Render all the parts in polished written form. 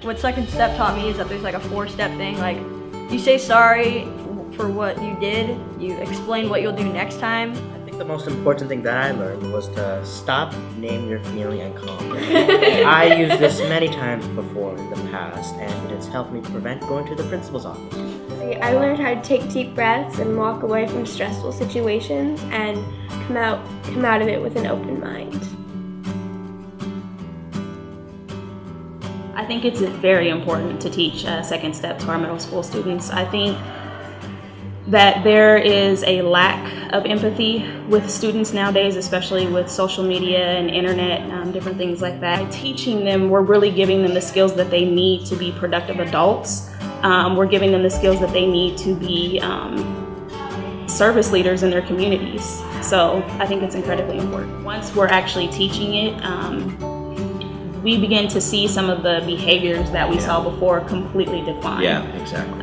what second step taught me is that there's like a 4-step thing. Like, you say sorry for what you did, you explain what you'll do next time. I think the most important thing that I learned was to stop, name your feeling, and calm down. I used this many times before in the past, and it has helped me prevent going to the principal's office. See, I learned how to take deep breaths and walk away from stressful situations and come out of it with an open mind. I think it's very important to teach second step to our middle school students. I think that there is a lack of empathy with students nowadays, especially with social media and internet, different things like that. By teaching them, we're really giving them the skills that they need to be productive adults. We're giving them the skills that they need to be service leaders in their communities. So I think it's incredibly important. Once we're actually teaching it, we begin to see some of the behaviors that we saw before completely decline. Yeah, exactly.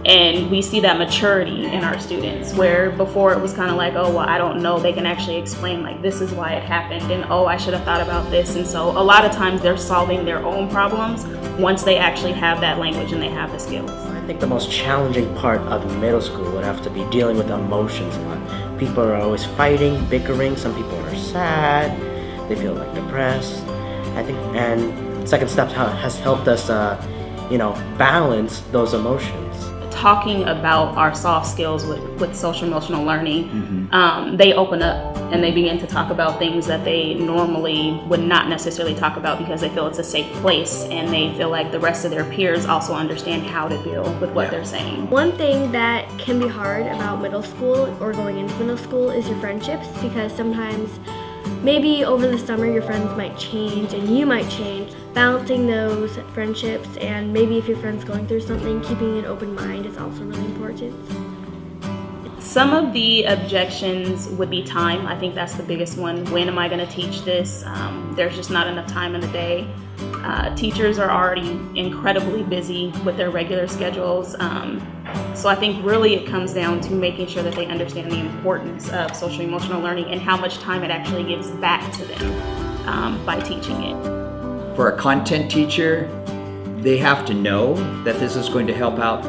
And we see that maturity in our students, where before it was kind of like, oh, well, I don't know. They can actually explain, like, this is why it happened, and oh, I should have thought about this. And so a lot of times they're solving their own problems once they actually have that language and they have the skills. I think the most challenging part of middle school would have to be dealing with emotions a lot. People are always fighting, bickering. Some people are sad. They feel like depressed. I think, and Second Step has helped us, balance those emotions. Talking about our soft skills with social emotional learning, they open up and they begin to talk about things that they normally would not necessarily talk about because they feel it's a safe place, and they feel like the rest of their peers also understand how to deal with what they're saying. One thing that can be hard about middle school or going into middle school is your friendships, because sometimes maybe over the summer your friends might change and you might change. Balancing those friendships, and maybe if your friend's going through something, keeping an open mind is also really important. Some of the objections would be time. I think that's the biggest one. When am I going to teach this? There's just not enough time in the day. Teachers are already incredibly busy with their regular schedules. So I think really it comes down to making sure that they understand the importance of social emotional learning and how much time it actually gives back to them by teaching it. For a content teacher, they have to know that this is going to help out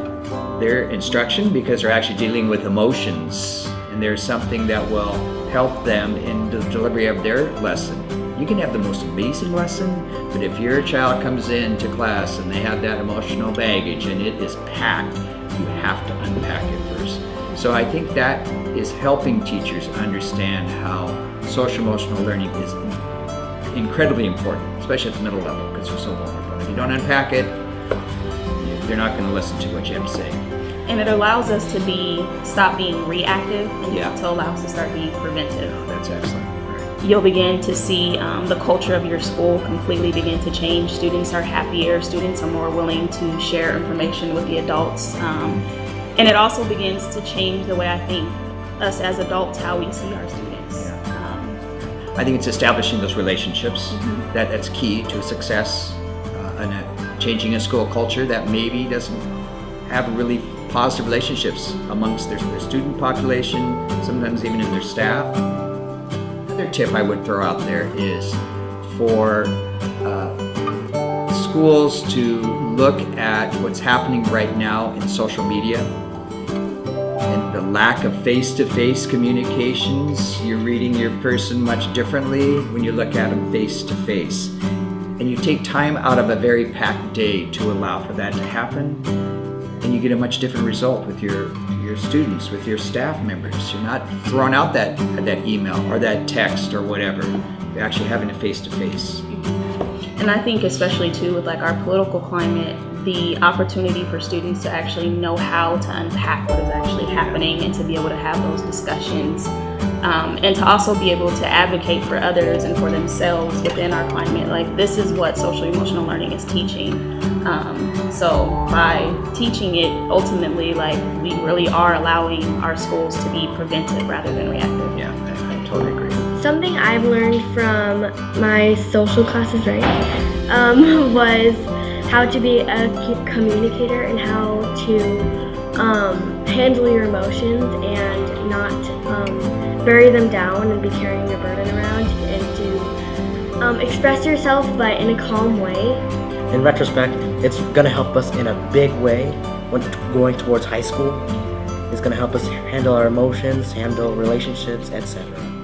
their instruction because they're actually dealing with emotions, and there's something that will help them in the delivery of their lesson. You can have the most amazing lesson, but if your child comes into class and they have that emotional baggage and it is packed, you have to unpack it first. So I think that is helping teachers understand how social emotional learning is incredibly important, especially at the middle level, because they're so vulnerable. If you don't unpack it, they're not going to listen to what you have to say. And it allows us to stop being reactive and to allow us to start being preventive. That's excellent. You'll begin to see the culture of your school completely begin to change. Students are happier, students are more willing to share information with the adults. And it also begins to change the way I think us as adults, how we see our students. I think it's establishing those relationships that's key to success and changing a school culture that maybe doesn't have really positive relationships amongst their student population, sometimes even in their staff. Another tip I would throw out there is for schools to look at what's happening right now in social media and the lack of face-to-face communications. You're reading your person much differently when you look at them face-to-face. And you take time out of a very packed day to allow for that to happen, and you get a much different result with your students, with your staff members. You're not throwing out that email or that text or whatever. You're actually having it face-to-face. And I think especially too with like our political climate, the opportunity for students to actually know how to unpack what is actually happening and to be able to have those discussions, and to also be able to advocate for others and for themselves within our climate. Like, this is what social emotional learning is teaching. So by teaching it, ultimately, like, we really are allowing our schools to be preventive rather than reactive. Yeah, I totally agree. Something I've learned from my social classes, was how to be a communicator and how to handle your emotions and not bury them down and be carrying your burden around, and to Express yourself, but in a calm way. In retrospect, it's gonna help us in a big way when going towards high school. It's gonna help us handle our emotions, handle relationships, etc.